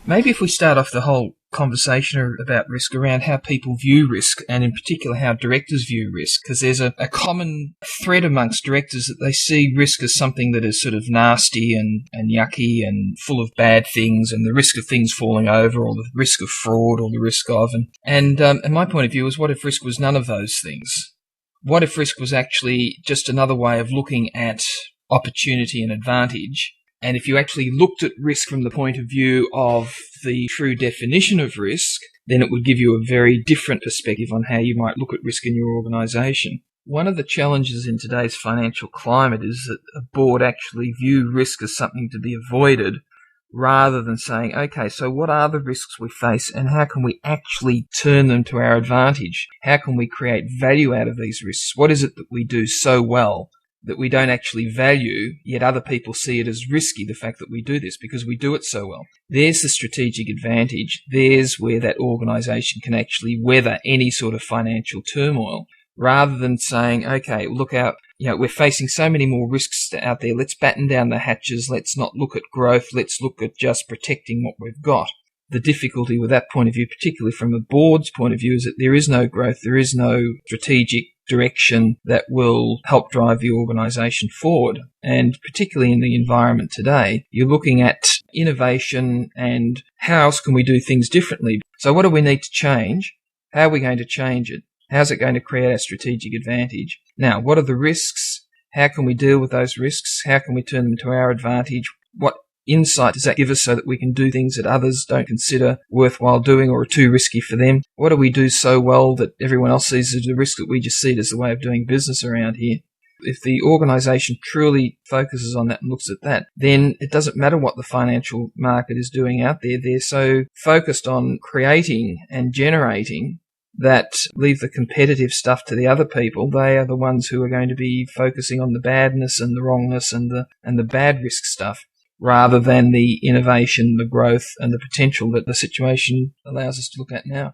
Maybe if we start off the whole conversation about risk around how people view risk, and in particular how directors view risk, because there's a common thread amongst directors that they see risk as something that is sort of nasty and yucky and full of bad things, and the risk of things falling over, or the risk of fraud, or the risk of... And my point of view is, what if risk was none of those things? What if risk was actually just another way of looking at opportunity and advantage? And if you actually looked at risk from the point of view of the true definition of risk, then it would give you a very different perspective on how you might look at risk in your organisation. One of the challenges in today's financial climate is that a board actually view risk as something to be avoided, rather than saying, okay, so what are the risks we face and how can we actually turn them to our advantage? How can we create value out of these risks? What is it that we do so well that we don't actually value, yet other people see it as risky, the fact that we do this, because we do it so well? There's the strategic advantage. There's where that organisation can actually weather any sort of financial turmoil, rather than saying, okay, look out, we're facing so many more risks out there. Let's batten down the hatches. Let's not look at growth. Let's look at just protecting what we've got. The difficulty with that point of view, particularly from a board's point of view, is that there is no growth. There is no strategic direction that will help drive the organisation forward. And particularly in the environment today, you're looking at innovation and how else can we do things differently. So what do we need to change? How are we going to change it? How's it going to create a strategic advantage? Now, what are the risks? How can we deal with those risks? How can we turn them to our advantage? What insight does that give us so that we can do things that others don't consider worthwhile doing or are too risky for them? What do we do so well that everyone else sees as a risk that we just see it as the way of doing business around here? If the organisation truly focuses on that and looks at that, then it doesn't matter what the financial market is doing out there. They're so focused on creating and generating that leave the competitive stuff to the other people. They are the ones who are going to be focusing on the badness and the wrongness and the bad risk stuff, rather than the innovation, the growth and the potential that the situation allows us to look at now.